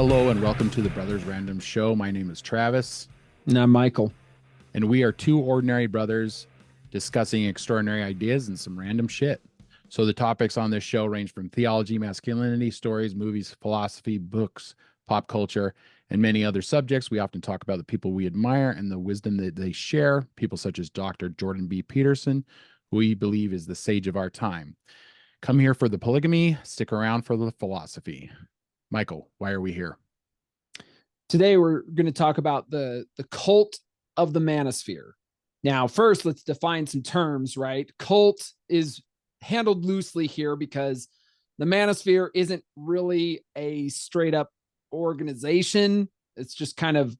Hello and welcome to the Brothers Random Show. My name is Travis, And I'm Michael. and we are two ordinary brothers discussing extraordinary ideas and some random shit. So the topics on this show range from theology, masculinity, stories, movies, philosophy, books, pop culture, and many other subjects. We often talk about the people we admire and the wisdom that they share, people such as Dr. Jordan B. Peterson, who we believe is the sage of our time. Come here for the polygamy, stick around for the philosophy. Michael, why are we here? Today we're going to talk about the cult of the Manosphere. Now, first, let's define some terms, right? Cult is handled loosely here because the Manosphere isn't really a straight up organization. It's just kind of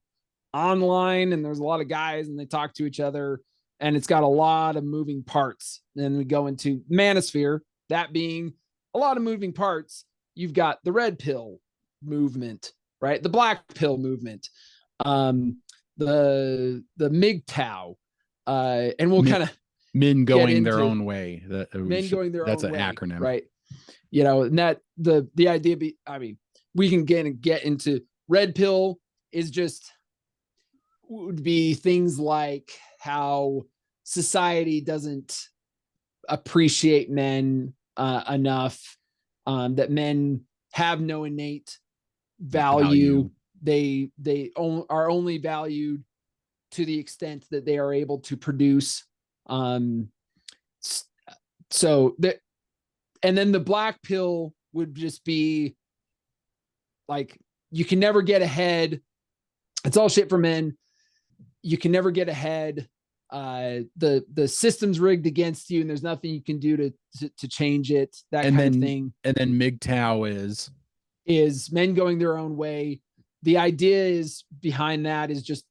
online, and there's a lot of guys and they talk to each other, and it's got a lot of moving parts. Then we go into Manosphere, that being a lot of moving parts. You've got the red pill movement, right? The black pill movement, the MGTOW, and we'll kind of men going their own way. Going their that's own an way, acronym, right? You know, and that the idea be, I mean, we can get into red pill is just would be things like how society doesn't appreciate men enough, that men have no innate value. They are only valued to the extent that they are able to produce. So that, and then the black pill would just be like, you can never get ahead. It's all shit for men. You can never get ahead. The system's rigged against you, and there's nothing you can do to change it. That kind of thing. And then MGTOW is men going their own way. The idea is behind that is just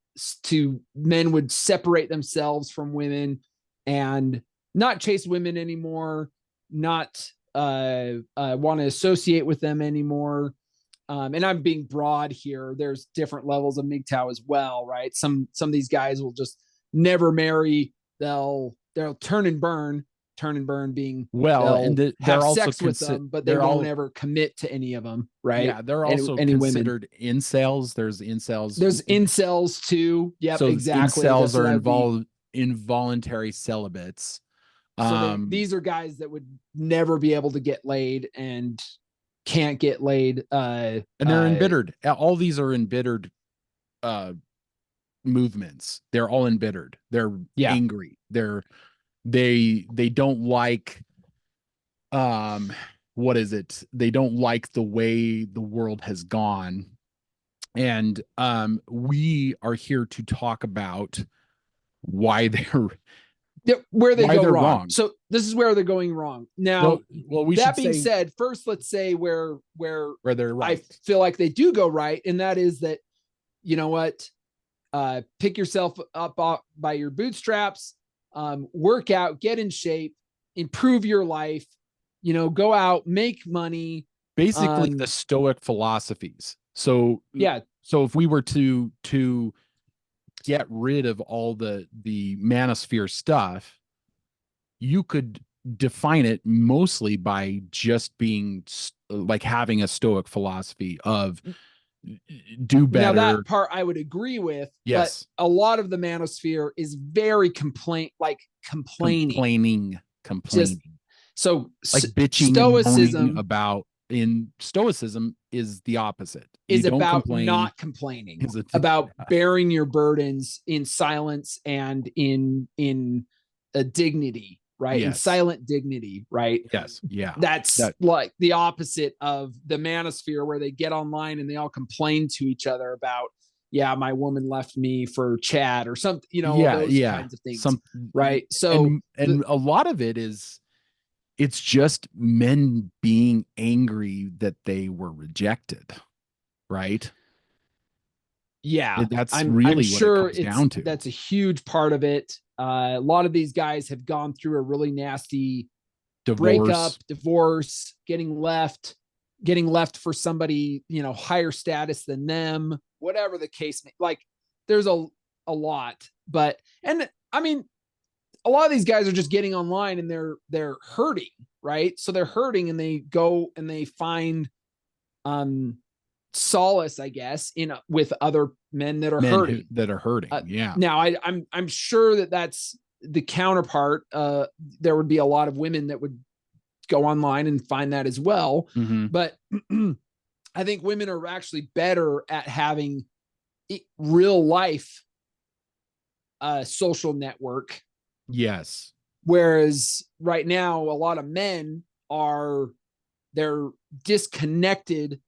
to men would separate themselves from women and not chase women anymore, not want to associate with them anymore. And I'm being broad here. There's different levels of MGTOW as well, right? Some of these guys will just never marry. They'll turn and burn being and have sex with them, but they won't ever commit to any of them, right? Yeah, they're also considered incels. There's incels too. Yep, so exactly. Incels are involved involuntary celibates. So these are guys that would never be able to get laid and can't get laid. And they're embittered. All these are embittered movements. They're all embittered. They're angry. They don't like what is it? They don't like the way the world has gone. And we are here to talk about why where they go wrong. So this is where they're going wrong. Now, that being said, first let's say where they're right. I feel like they do go right, and that is that, you know what, pick yourself up by your bootstraps, work out, get in shape, improve your life, go out, make money. Basically the Stoic philosophies. So if we were to get rid of all the Manosphere stuff, you could define it mostly by just being like having a Stoic philosophy of do better. Now that part I would agree with. Yes, but a lot of the Manosphere is very complaining. Just, so like bitching Stoicism about. In Stoicism is the opposite. Is about not complaining, about bearing your burdens in silence and in a dignity, right? Yes. In silent dignity, right? Yes. Yeah. That's like the opposite of the Manosphere, where they get online and they all complain to each other about, my woman left me for Chad or something, those kinds of things, right? So and a lot of it is, it's just men being angry that they were rejected, right? Yeah, that's really sure what it comes down to. That's a huge part of it. A lot of these guys have gone through a really nasty divorce, getting left for somebody, higher status than them, whatever the case may. Like, there's a lot, and I mean, a lot of these guys are just getting online and they're hurting, right? So they're hurting and they go and they find solace, I guess, in with other men that are hurting. that are hurting. Yeah. Now, I'm sure that that's the counterpart. There would be a lot of women that would go online and find that as well. Mm-hmm. But I think women are actually better at having real life social network. Yes. Whereas right now, a lot of men they're disconnected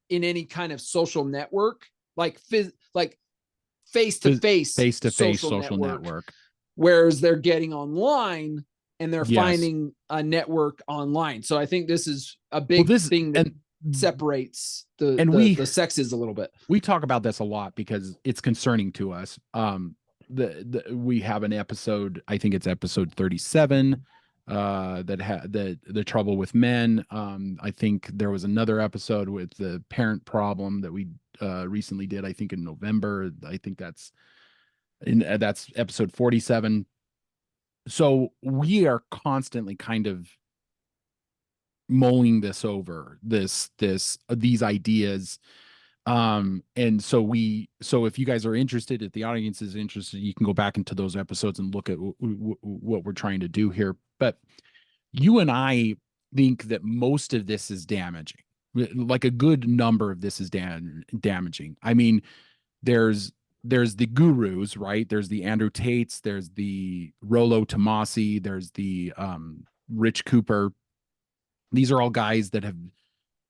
in any kind of social network, like face to face social network. Whereas they're getting online and they're finding a network online. So I think this is a big thing that separates the sexes a little bit. We talk about this a lot because it's concerning to us. We have an episode, I think it's episode 37, that had the trouble with men. I think there was another episode with the parent problem that we recently did, I think in November. I think that's episode 47. So we are constantly kind of mulling this over, these ideas. And so if you guys are interested, if the audience is interested, you can go back into those episodes and look at what we're trying to do here. But you and I think that most of this is damaging. Like a good number of this is damaging. I mean, there's the gurus, right? There's the Andrew Tates, there's the Rollo Tomasi, there's the Rich Cooper. These are all guys that have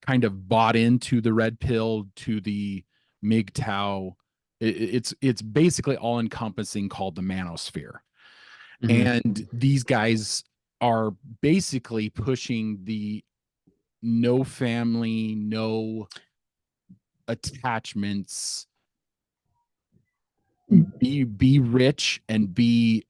kind of bought into the red pill, to the MGTOW. It's basically all encompassing, called the Manosphere. Mm-hmm. And these guys are basically pushing the no family, no attachments, be rich and be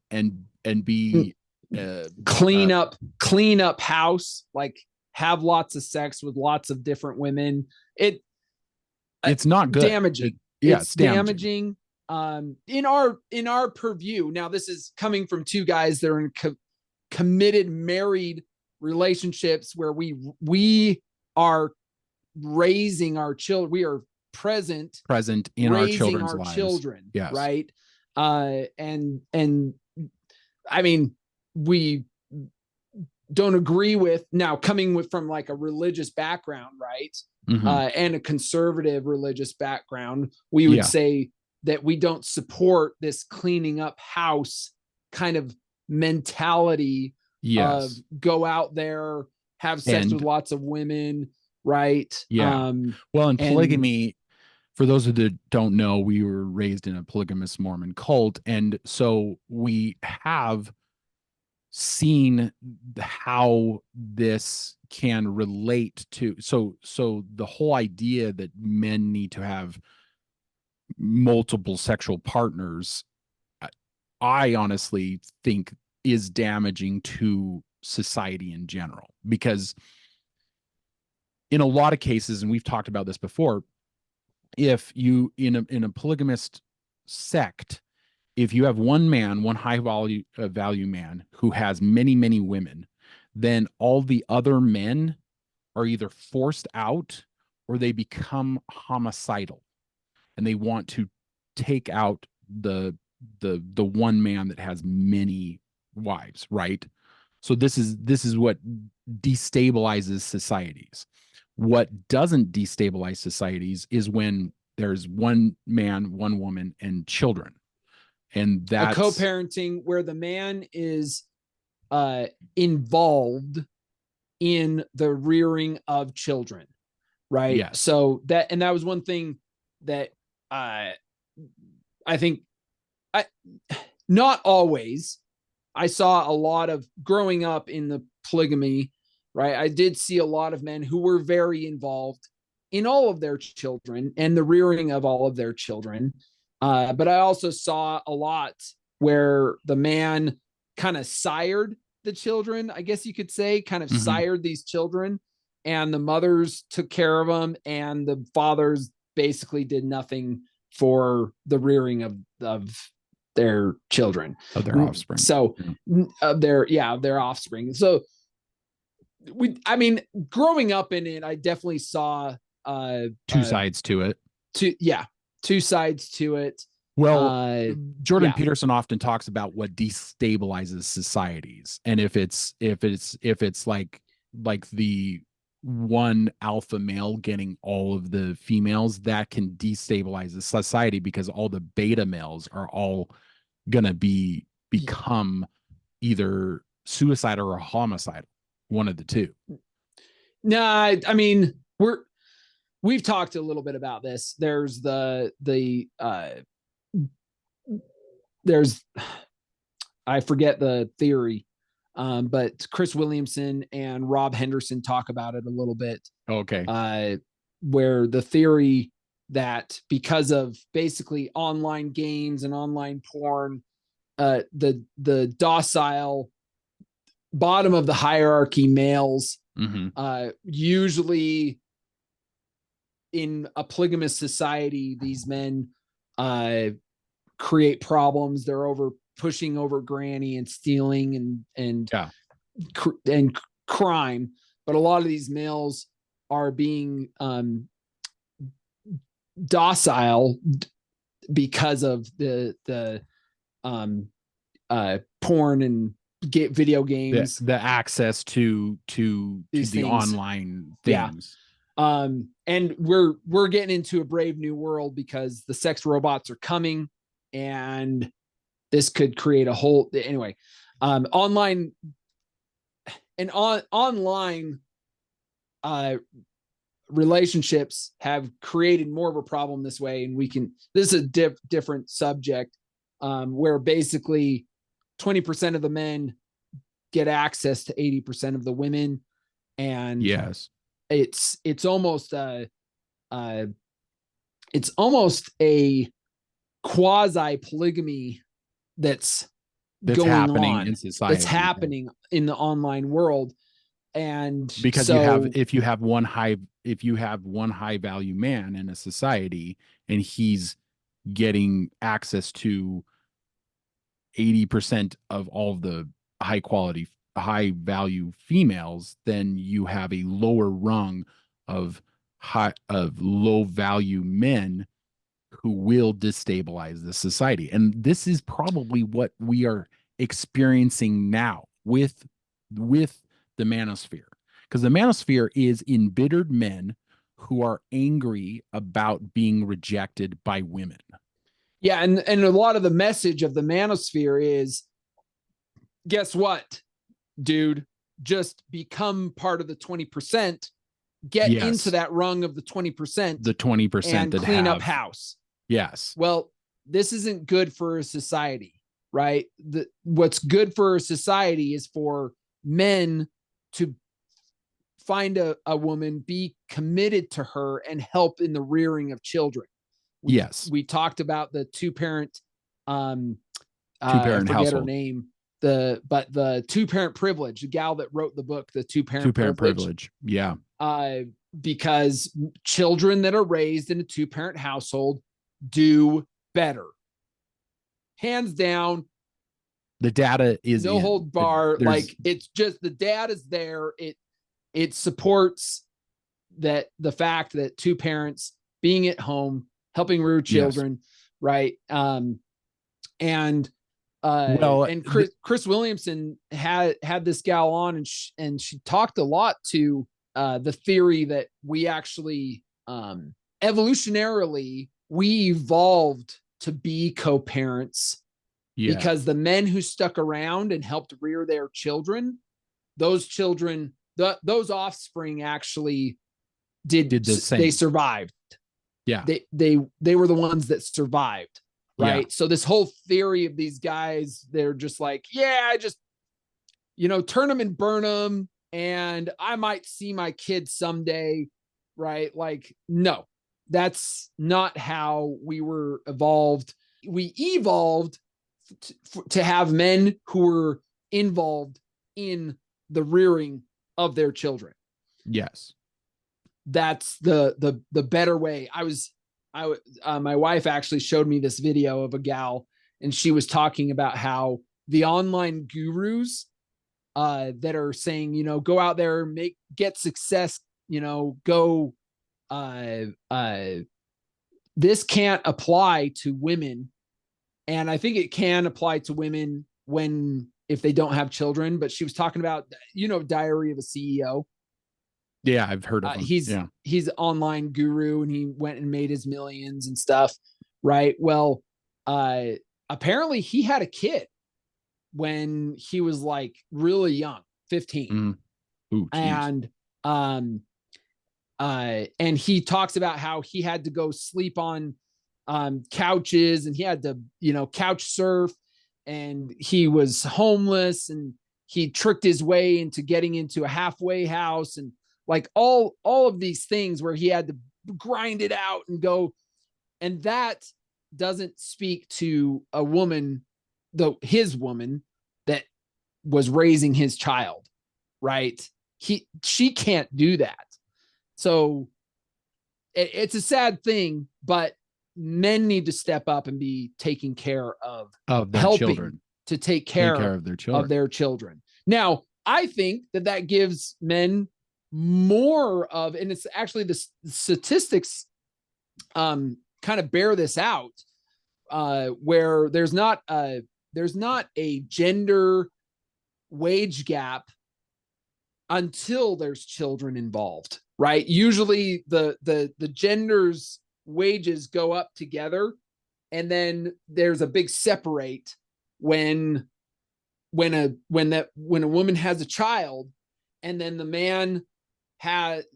clean up house, like have lots of sex with lots of different women. It's not good. Damaging. It's damaging. In our purview. Now, this is coming from two guys that are in committed married relationships where we are raising our children. We are present in our children's lives. Children, yes. Right. And I mean, we don't agree with, now coming from like a religious background, right? Mm-hmm. And a conservative religious background, we would say that we don't support this cleaning up house kind of mentality of go out there, have sex with lots of women, right? Yeah. Well, and polygamy, for those that don't know, we were raised in a polygamous Mormon cult. And so we have seen how this can relate to, so the whole idea that men need to have multiple sexual partners, I honestly think is damaging to society in general, because in a lot of cases, and we've talked about this before, if you in a polygamist sect, if you have one man, one high value man who has many, many women, then all the other men are either forced out or they become homicidal, and they want to take out the one man that has many wives, right? So this is what destabilizes societies. What doesn't destabilize societies is when there's one man, one woman, and children. And that's a co-parenting where the man is involved in the rearing of children, right? Yes. So that was one thing that I think not always. I saw a lot of growing up in the polygamy, right? I did see a lot of men who were very involved in all of their children and the rearing of all of their children. But I also saw a lot where the man kind of sired the children, I guess you could say, kind of sired these children, and the mothers took care of them, and the fathers basically did nothing for the rearing of their children, of their offspring. So their offspring. So growing up in it, I definitely saw two sides to it. Two sides to it. Well, Jordan yeah. Peterson often talks about what destabilizes societies, and if it's like the one alpha male getting all of the females, that can destabilize the society because all the beta males are all gonna become either suicidal or homicidal, one of the two. No, I mean we've talked a little bit about this. There's there's I forget the theory, but Chris Williamson and Rob Henderson talk about it a little bit. Okay. Where the theory that because of basically online games and online porn, the docile bottom of the hierarchy males, usually in a polygamous society, these men create problems. They're pushing over granny and stealing and crime. But a lot of these males are being docile because of the porn and video games, the access to the things. Online things. And we're getting into a brave new world because the sex robots are coming, and this could create a whole anyway. Online relationships have created more of a problem this way, and this is a different subject, where basically 20% of the men get access to 80% of the women, and yes, it's almost a quasi polygamy that's going happening on in society, that's happening in the online world. And because if you have one high value man in a society and he's getting access to 80% of all of the high value females, then you have a lower rung of low value men who will destabilize the society. And this is probably what we are experiencing now with the manosphere, because the manosphere is embittered men who are angry about being rejected by women. Yeah, and a lot of the message of the manosphere is, guess what, dude? Just become part of the 20%, get into that rung of the 20%, the 20%, and that clean up house. Yes. Well, this isn't good for a society, right? What's good for a society is for men to find a woman, be committed to her, and help in the rearing of children. We talked about the two-parent two-parent household. her name. The two-parent privilege, the gal that wrote the book, the two-parent privilege. Yeah. Because children that are raised in a two-parent household do better. Hands down. The data is no hold bar. Like, it's just the data is there. It supports that the fact that two parents being at home, helping rear children, right? And Chris Williamson had this gal on, and she talked a lot to the theory that we actually evolutionarily we evolved to be co-parents, because the men who stuck around and helped rear their children, those offspring actually did the same. They survived. Yeah. They were the ones that survived. Right. Yeah. So this whole theory of these guys, they're just like, I just, turn them and burn them, and I might see my kids someday. Right. Like, no, that's not how we were evolved. We evolved to have men who were involved in the rearing of their children. Yes. That's the better way. My wife actually showed me this video of a gal, and she was talking about how the online gurus that are saying, go out there, get success, go uh, uh, this can't apply to women. And I think it can apply to women if they don't have children. But she was talking about, Diary of a CEO. Yeah, I've heard of him. He's an online guru, and he went and made his millions and stuff. Right. Well, apparently he had a kid when he was like really young, 15. Ooh, and he talks about how he had to go sleep on couches, and he had to, couch surf, and he was homeless, and he tricked his way into getting into a halfway house, and like all of these things where he had to grind it out and go. And that doesn't speak to a woman, his woman that was raising his child, right? She can't do that. So it's a sad thing, but men need to step up and be taking care of their helping children, to take care of their children. Now, I think that gives men more of, and it's actually the statistics kind of bear this out, where there's not a gender wage gap until there's children involved, right? Usually the genders wages go up together, and then there's a big separate when a woman has a child, and then the man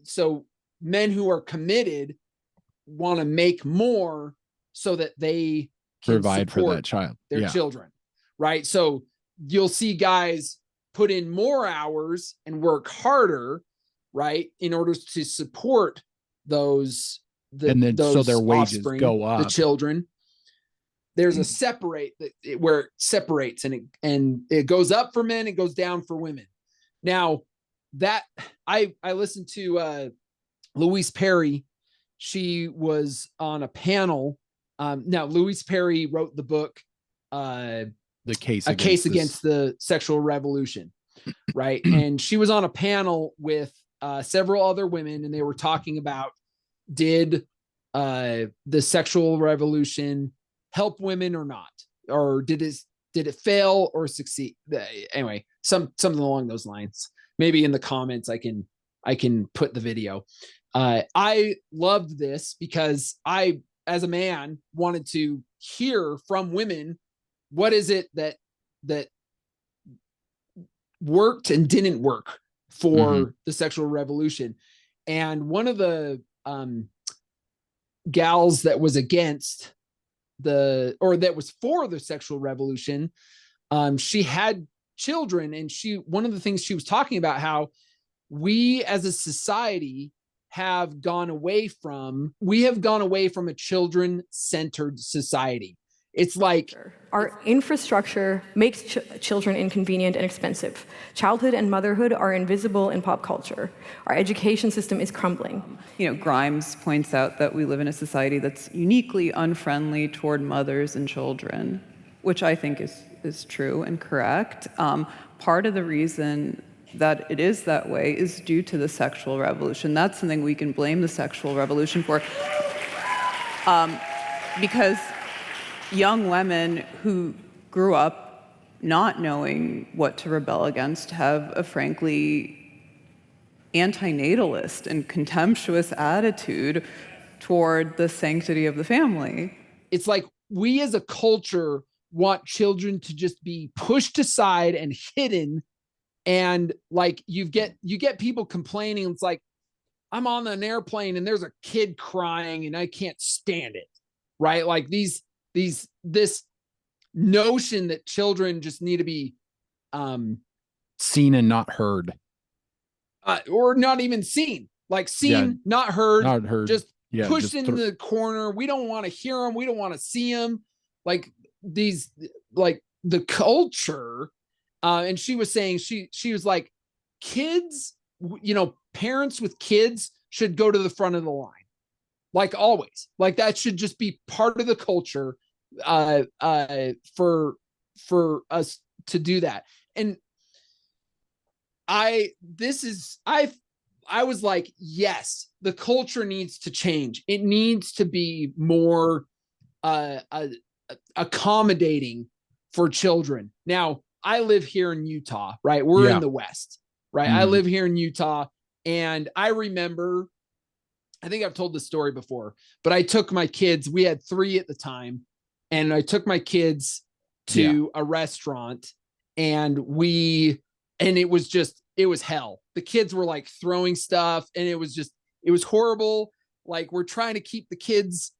so men who are committed want to make more so that they can provide for that child, their children, right? So you'll see guys put in more hours and work harder, right, in order to support those so their wages go up, the children. There's a separate where it separates, and it goes up for men, it goes down for women. Now that I listened to Louise Perry. She was on a panel. Now Louise Perry wrote the book, The Case Against the Sexual Revolution, right? And she was on a panel with several other women, and they were talking about, did the sexual revolution help women or not, or did it fail or succeed? Anyway, something along those lines. Maybe in the comments I can put the video. I loved this because I, as a man, wanted to hear from women, what is it that worked and didn't work for the sexual revolution. And one of the gals that was against that was for the sexual revolution, she had children, and one of the things she was talking about, how we as a society have gone away from a children-centered society. It's like our infrastructure makes children inconvenient and expensive. Childhood and motherhood are invisible in pop culture. Our education system is crumbling. Grimes points out that we live in a society that's uniquely unfriendly toward mothers and children, which I think is true and correct. Part of the reason that it is that way is due to the sexual revolution. That's something we can blame the sexual revolution for. Because young women who grew up not knowing what to rebel against have a frankly antinatalist and contemptuous attitude toward the sanctity of the family. It's like we as a culture want children to just be pushed aside and hidden. And like you get people complaining. It's like, I'm on an airplane and there's a kid crying and I can't stand it. Right? Like this notion that children just need to be seen and not heard, or not even seen, like seen, not heard, just pushed in the corner. We don't want to hear them. We don't want to see them. Like the culture. And she was saying, she was like, kids, parents with kids should go to the front of the line. Like always, like that should just be part of the culture, for us to do that. And I I was like, yes, the culture needs to change. It needs to be more accommodating for children. Now, I live here in Utah, right? We're in the West, right? I live here in Utah, and I remember, I think I've told this story before, but I took my kids, we had 3 at the time, and I took my kids to a restaurant, and it was hell. The kids were like throwing stuff, and it was horrible. Like, we're trying to keep the kids,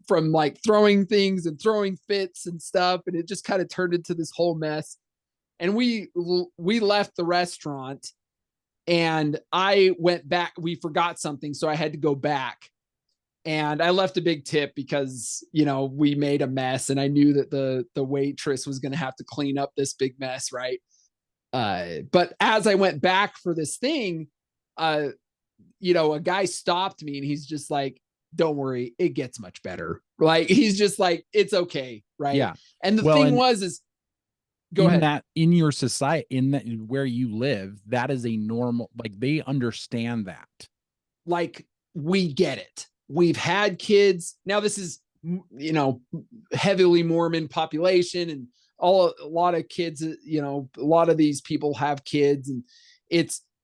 from like throwing things and throwing fits and stuff. And it just kind of turned into this whole mess. And we left the restaurant, and I went back. We forgot something, so I had to go back. And I left a big tip because, we made a mess, and I knew that the waitress was going to have to clean up this big mess, right? But as I went back for this thing, a guy stopped me, and he's just like, "Don't worry, it gets much better." Like, he's just like, "It's okay." Right. Yeah. And the thing is, go ahead. That in your society, in that where you live, that is a normal, like, they understand that. Like, we get it. We've had kids. Now, this is, heavily Mormon population, and a lot of kids, a lot of these people have kids, and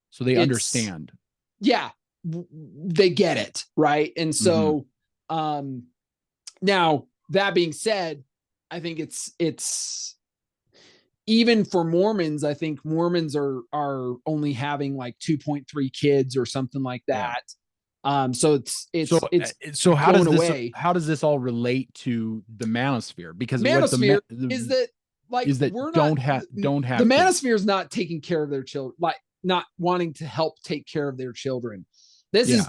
so they understand. Yeah, they get it, right? And so, now, that being said, I think it's even for Mormons. I think Mormons are only having like 2.3 kids or something like that. So so how does this all relate to the Manosphere? Because Manosphere is that, like, we're don't have the Manosphere is not taking care of their children, like, not wanting to help take care of their children. This is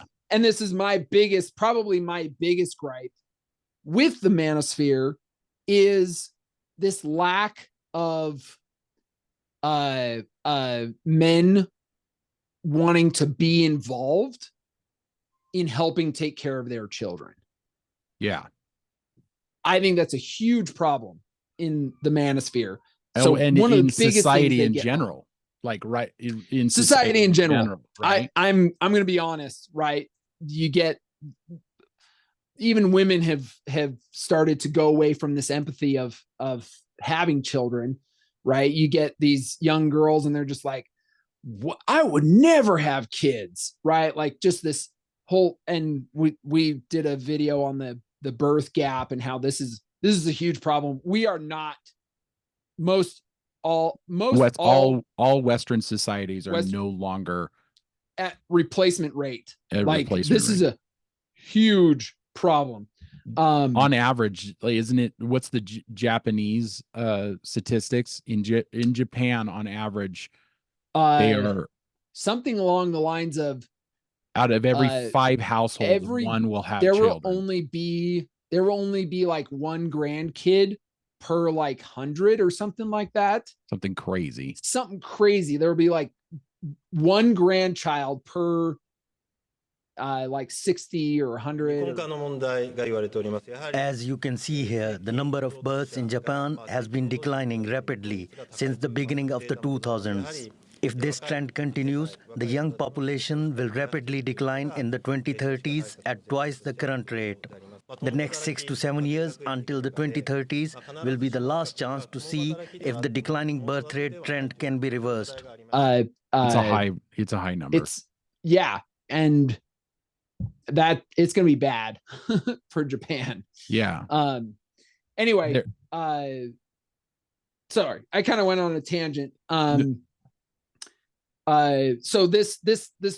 probably my biggest gripe with the Manosphere, is this lack of men wanting to be involved in helping take care of their children. Yeah. I think that's a huge problem in the Manosphere. So, and one of the biggest society in general, like, right, in society in general, right? I'm going to be honest, right? You get, even women have started to go away from this empathy of having children, right? You get these young girls, and they're just like, I would never have kids, right? Like, just this whole, and we did a video on the birth gap, and how this is a huge problem. We are not, all Western societies are no longer at replacement rate. This is a huge problem. On average, like, isn't it? What's the Japanese statistics in Japan? On average, they are something along the lines of, out of every 5 households, one will have children. There will only be like 1 grandkid per like 100 or something like that. Something crazy. There will be like 1 grandchild per like 60 or 100. As you can see here, the number of births in Japan has been declining rapidly since the beginning of the 2000s. If this trend continues, the young population will rapidly decline in the 2030s at twice the current rate. The next 6 to 7 years until the 2030s will be the last chance to see if the declining birth rate trend can be reversed. It's a high number. And that it's going to be bad for Japan. Yeah. Anyway, sorry, I kind of went on a tangent. So this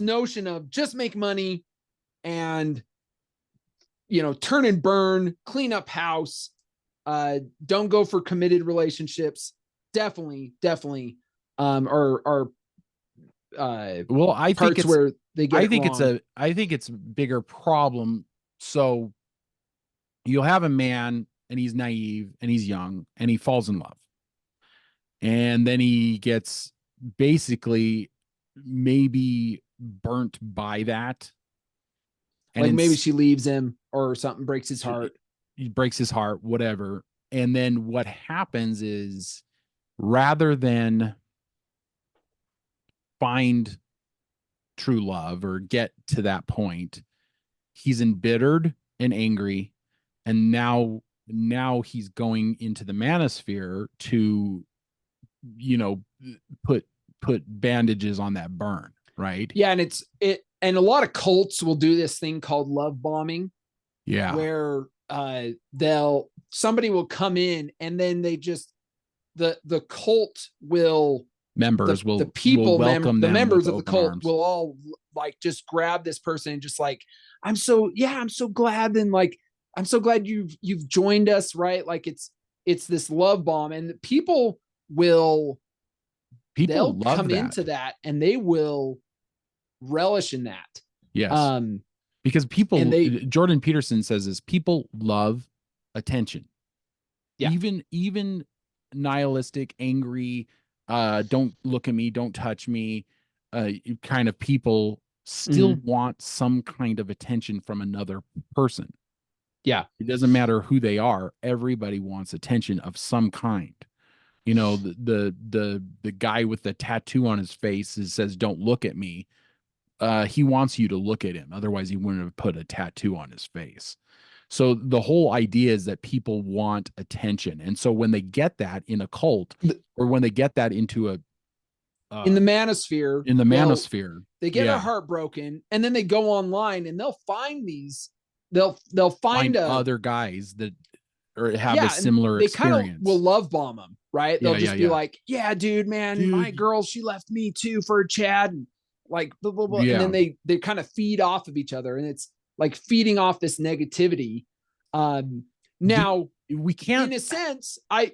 notion of just make money and, turn and burn, clean up house, don't go for committed relationships, definitely are well, I think it's where they get I think it's a bigger problem. So you'll have a man, and he's naive, and he's young, and he falls in love, and then he gets basically maybe burnt by that, and like, maybe she leaves him or something, breaks his heart, whatever. And then what happens is, rather than find true love or get to that point, he's embittered and angry, and now he's going into the manosphere to, you know, put bandages on that burn, right? Yeah, and a lot of cults will do this thing called love bombing. Yeah. Where somebody will come in, and then they just the cult will members will welcome the members of the cult arms. Will all like just grab this person and just like, I'm so glad. Then like, I'm so glad you've joined us, right? Like it's this love bomb, and people they'll come into that, and they will relish in that. Yes. Because people, Jordan Peterson says this, people love attention. Yeah. Even nihilistic, angry, don't look at me, don't touch me, kind of people still want some kind of attention from another person. Yeah. It doesn't matter who they are. Everybody wants attention of some kind. You know, the guy with the tattoo on his face says, "Don't look at me." He wants you to look at him. Otherwise, he wouldn't have put a tattoo on his face. So the whole idea is that people want attention. And so when they get that in a cult, or when they get that into a in the manosphere, they get their heart broken, and then they go online and they'll find they'll find other guys that or have a similar experience. They kind of will love bomb them, right? They'll just be like, "Yeah, dude, man, my girl, she left me too for a Chad." And like blah, blah, blah. And then they kind of feed off of each other, and it's like feeding off this negativity. Now we can't, in a sense, I'm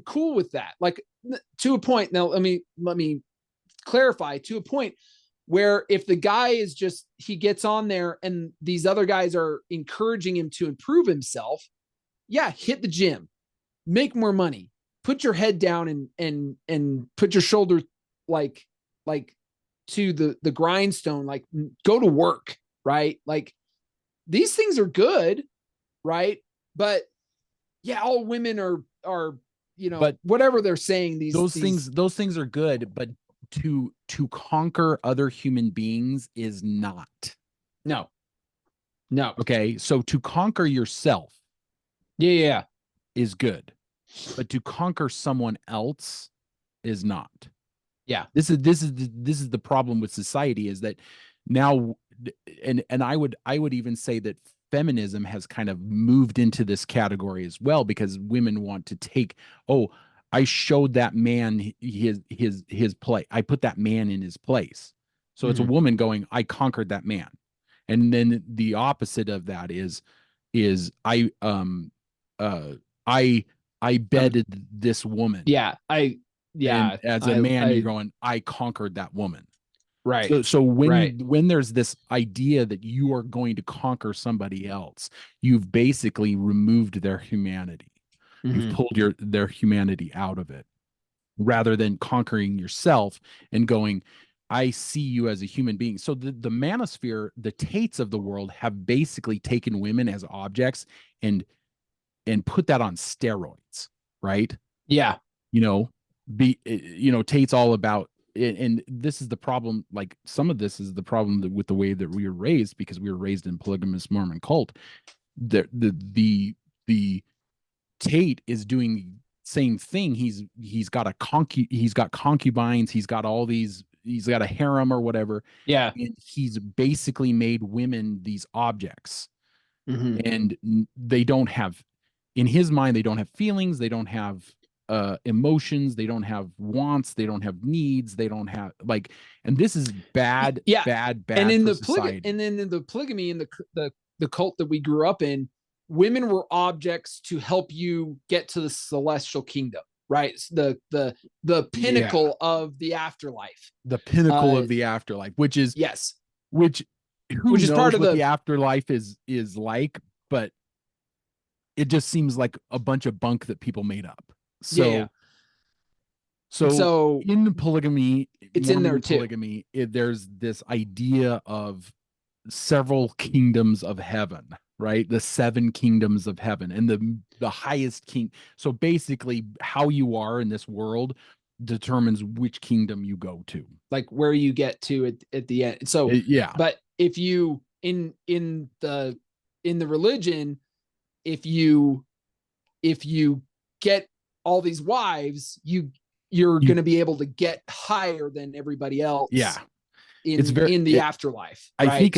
cool with that. Like to a point. Now let me clarify, to a point where if the guy is just, he gets on there and these other guys are encouraging him to improve himself. Yeah. Hit the gym, make more money, put your head down and put your shoulder like to the grindstone, like go to work, right? Like these things are good, right? But yeah, all women are, you know, but whatever they're saying, those things are good, but to conquer other human beings is not. No. Okay. So to conquer yourself. Yeah. Is good. But to conquer someone else is not. Yeah. This is the problem with society, is that now, and I would even say that feminism has kind of moved into this category as well, because women want to take, I showed that man his play. I put that man in his place. So it's a woman going, I conquered that man. And then the opposite of that is I bedded this woman. Yeah. And as a man, you're going, I conquered that woman. Right. So when there's this idea that you are going to conquer somebody else, you've basically removed their humanity. You've pulled their humanity out of it, rather than conquering yourself and going, I see you as a human being. So the manosphere, the Tates of the world, have basically taken women as objects and put that on steroids, right? Yeah. Tate's all about, and this is the problem. Like some of this is the problem with the way that we were raised, because we were raised in polygamous Mormon cult. The Tate is doing the same thing. He's got concubines. He's got a harem or whatever. Yeah. And he's basically made women these objects. And they don't have, in his mind, they don't have feelings. They don't have emotions. They don't have wants. They don't have needs. They don't have and this is bad. Yeah. Bad. And in society. And then in the polygamy and the cult that we grew up in, women were objects to help you get to the celestial kingdom, right? The pinnacle of the afterlife. The pinnacle of the afterlife, which is which is part of what the afterlife is like, but it just seems like a bunch of bunk that people made up. So in polygamy, it's in there too. Polygamy, there's this idea of several kingdoms of heaven, right? The 7 kingdoms of heaven, and the highest king. So basically, how you are in this world determines which kingdom you go to, like where you get to at the end. So yeah, but if you in the religion, if you get all these wives, you're going to be able to get higher than everybody else. Yeah, in the afterlife. I right?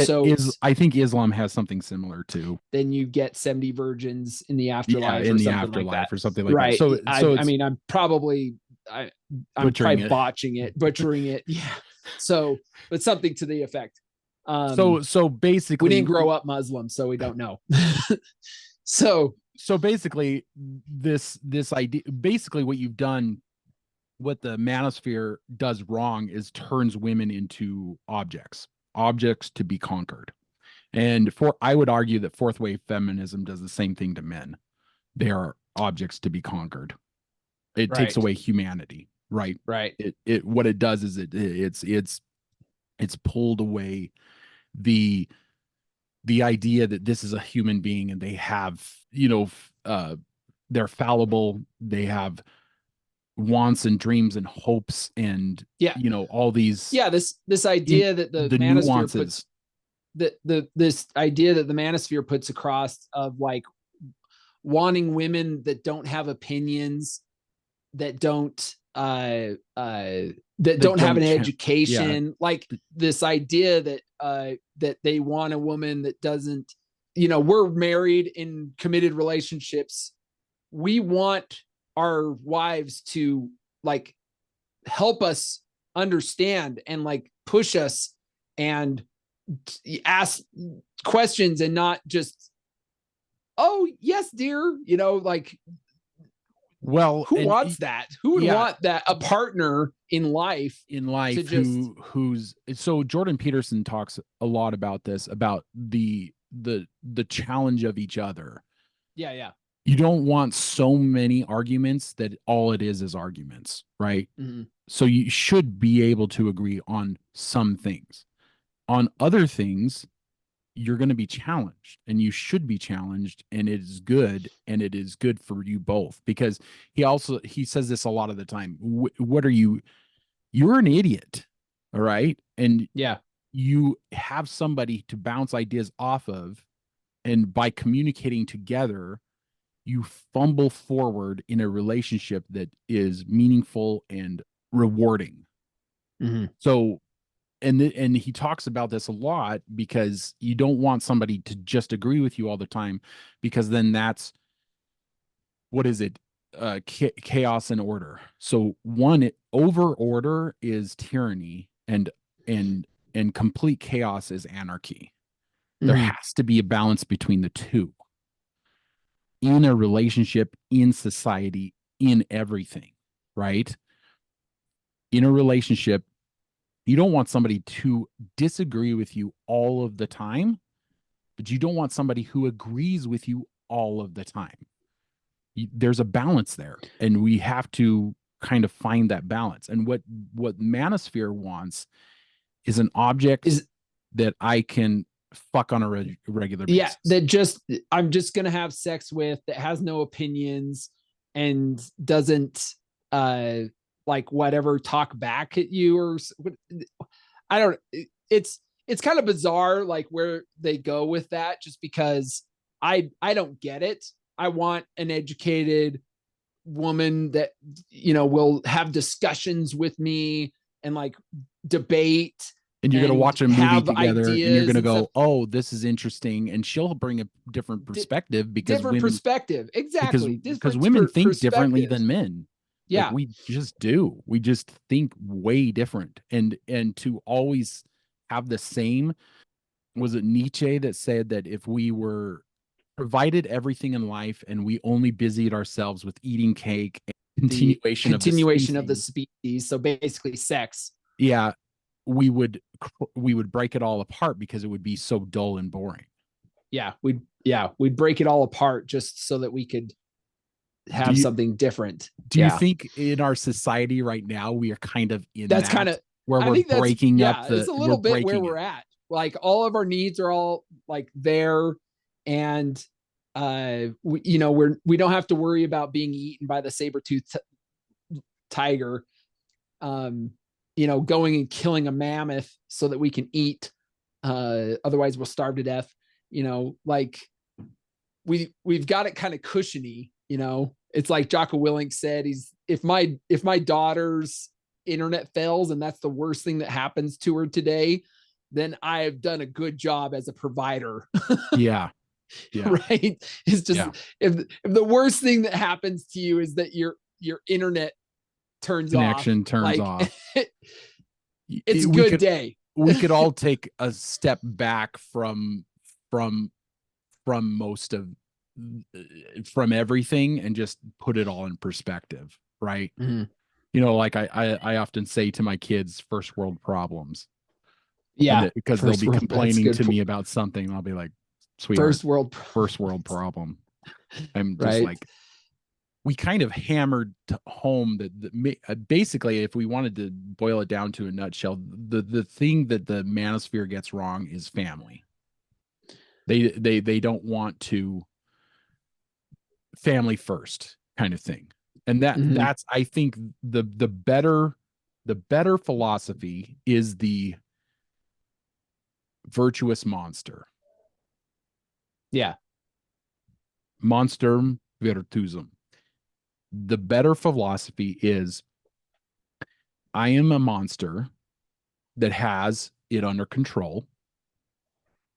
I think Islam has something similar too. Then you get 70 virgins in the afterlife, in the afterlife or something like right. that. So I mean, I'm probably botching it, butchering it. Yeah. So, but something to the effect. So basically, we didn't grow up Muslim, so we don't know. So basically, this idea, basically what you've done, what the manosphere does wrong is turns women into objects to be conquered. And I would argue that fourth wave feminism does the same thing to men. They are objects to be conquered. It takes away humanity, right? Right. It what it does is it's pulled away the idea that this is a human being and they have, they're fallible, they have wants and dreams and hopes and all these this idea that the manosphere nuances puts this idea that the manosphere puts across of like wanting women that don't have opinions, that don't have an education, like this idea that that they want a woman that doesn't, we're married in committed relationships, we want our wives to like help us understand and like push us and ask questions and not just, oh yes dear, like, well, who wants that? Who would want that? A partner in life who's so Jordan Peterson talks a lot about this, about the challenge of each other. Yeah. You don't want so many arguments that all it is arguments, right? Mm-hmm. So you should be able to agree on some things. On other things, you're going to be challenged, and you should be challenged, and it is good, and it is good for you both, because he says this a lot of the time. What are you? You're an idiot, all right? And you have somebody to bounce ideas off of, and by communicating together, you fumble forward in a relationship that is meaningful and rewarding. Mm-hmm. So, and he talks about this a lot, because you don't want somebody to just agree with you all the time, because then that's, what is it? Chaos and order. So over order is tyranny, and complete chaos is anarchy. Mm-hmm. There has to be a balance between the two. In a relationship, in society, in everything, right? In a relationship, you don't want somebody to disagree with you all of the time, but you don't want somebody who agrees with you all of the time. There's a balance there, and we have to kind of find that balance. And what Manosphere wants is an object that I can fuck on a regular basis. Yeah, that I'm just gonna have sex with, that has no opinions and doesn't like whatever talk back at you, or I don't. It's kind of bizarre, like where they go with that, just because I don't get it. I want an educated woman that will have discussions with me and like debate. And you're going to watch a movie together, and you're going to go, oh, this is interesting. And she'll bring a different perspective, because exactly. Because women think differently than men. Yeah. Like, we just do. We just think way different. And to always have the same, was it Nietzsche that said that if we were provided everything in life and we only busied ourselves with eating cake and continuation of the species, so basically sex. Yeah. We would break it all apart, because it would be so dull and boring. We'd break it all apart just so that we could have something different. Do you think in our society right now we are kind of in where we're breaking up it's a little bit where we're at? Like, all of our needs are all like there, and we don't have to worry about being eaten by the saber-toothed tiger. going and killing a mammoth so that we can eat. Otherwise we'll starve to death. Like we've got it kind of cushiony. It's like Jocko Willink said, if my daughter's internet fails and that's the worst thing that happens to her today, then I have done a good job as a provider. Yeah. Right. It's just, if the worst thing that happens to you is that your internet connection turns off. It's a good day. We could all take a step back from everything and just put it all in perspective, right? Mm-hmm. Like I often say to my kids, first world problems. Yeah, because they'll be complaining to me about something. I'll be like, sweetheart, first world problem. I'm just like, we kind of hammered home that basically, if we wanted to boil it down to a nutshell, the thing that the manosphere gets wrong is family. They don't want to family first kind of thing. And that's, I think the better philosophy is the virtuous monster. Yeah. Monstrum virtusum. The better philosophy is, I am a monster that has it under control.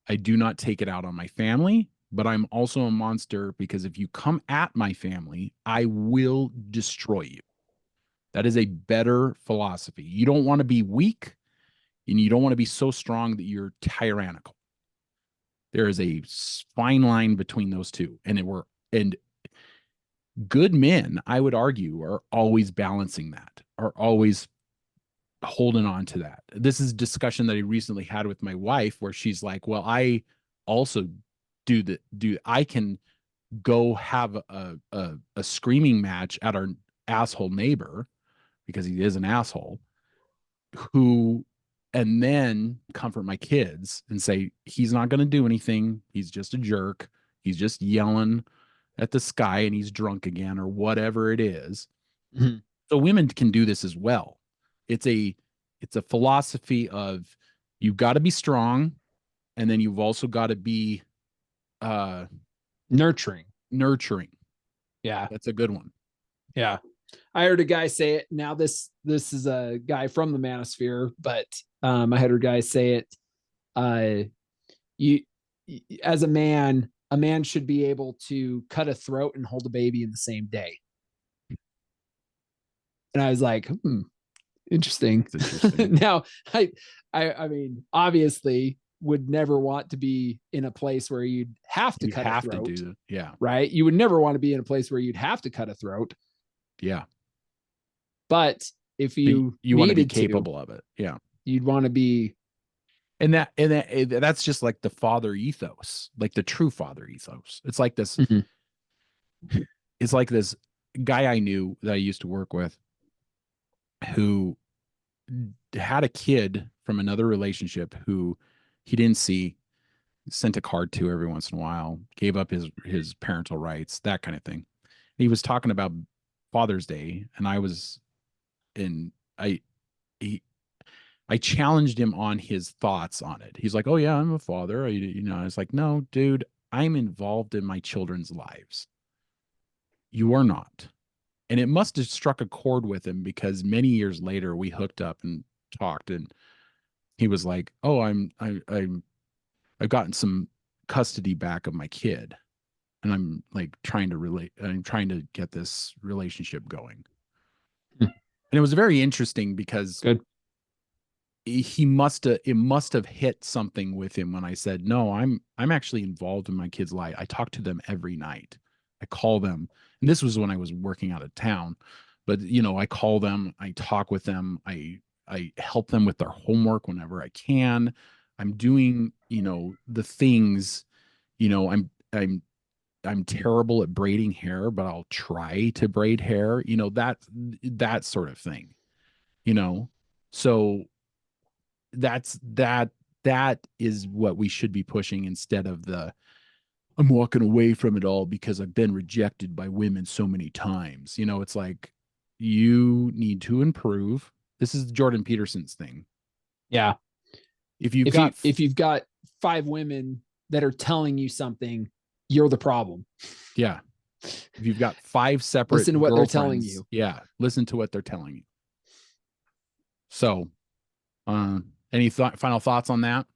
I do not take it out on my family, but I'm also a monster because if you come at my family, I will destroy you. That is a better philosophy. You don't want to be weak, and you don't want to be so strong that you're tyrannical. There is a fine line between those two. And good men, I would argue, are always balancing that, are always holding on to that. This is a discussion that I recently had with my wife where she's like, well, I also I can go have a screaming match at our asshole neighbor because he is an asshole, and then comfort my kids and say, he's not going to do anything. He's just a jerk. He's just yelling at the sky and he's drunk again or whatever it is. Mm-hmm. So women can do this as well. It's a philosophy of, you've got to be strong, and then you've also got to be nurturing. Yeah, that's a good one. Yeah, I heard a guy say it. Now this is a guy from the Manosphere, but I heard a guy say it. You, as a man should be able to cut a throat and hold a baby in the same day. And I was like, interesting. Now, I mean, obviously, would never want to be in a place where you'd have to cut a throat. To do that. Yeah. Right. You would never want to be in a place where you'd have to cut a throat. Yeah. But if you want to be capable of it. Yeah. You'd want to be. And that's just like the father ethos, like the true father ethos. It's like this. Mm-hmm. It's like this guy I knew that I used to work with who had a kid from another relationship who he didn't see, sent a card to every once in a while, gave up his parental rights, that kind of thing. He was talking about Father's Day, and I challenged him on his thoughts on it. He's like, "Oh yeah, I'm a father." I was like, "No, dude, I'm involved in my children's lives. You are not." And it must have struck a chord with him because many years later we hooked up and talked, and he was like, "Oh, I've gotten some custody back of my kid, and I'm like trying to get this relationship going." And it was very interesting because it must have hit something with him when I said, "No, I'm actually involved in my kid's life. I talk to them every night. I call them." And this was when I was working out of town, but I call them, I talk with them, I help them with their homework whenever I can. I'm doing, the things, I'm terrible at braiding hair, but I'll try to braid hair, that sort of thing, so that is what we should be pushing instead of I'm walking away from it all because I've been rejected by women so many times. It's like, you need to improve. This is Jordan Peterson's thing. Yeah. If you've got 5 women that are telling you something, you're the problem. Yeah. If you've got 5 separate listen to what they're telling you. Yeah. Listen to what they're telling you. So, any final thoughts on that?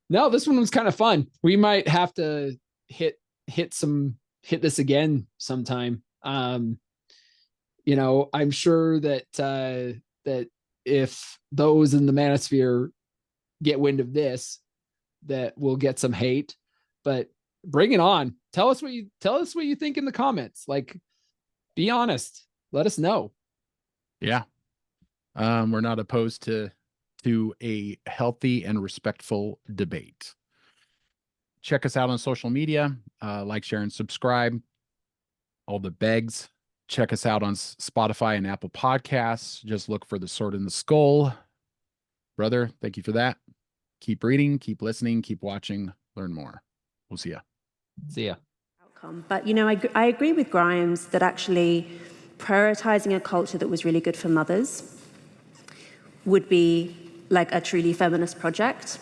No, this one was kind of fun. We might have to hit this again sometime. You know, I'm sure that that if those in the Manosphere get wind of this, that we'll get some hate. But bring it on. Tell us what you think in the comments. Like, be honest. Let us know. Yeah. We're not opposed to a healthy and respectful debate. Check us out on social media. Like, share, and subscribe. All the begs. Check us out on Spotify and Apple Podcasts. Just look for The Sword in the Skull. Brother, thank you for that. Keep reading, keep listening, keep watching, learn more. We'll see ya. See ya. But, you know, I agree with Grimes that actually prioritizing a culture that was really good for mothers would be like a truly feminist project.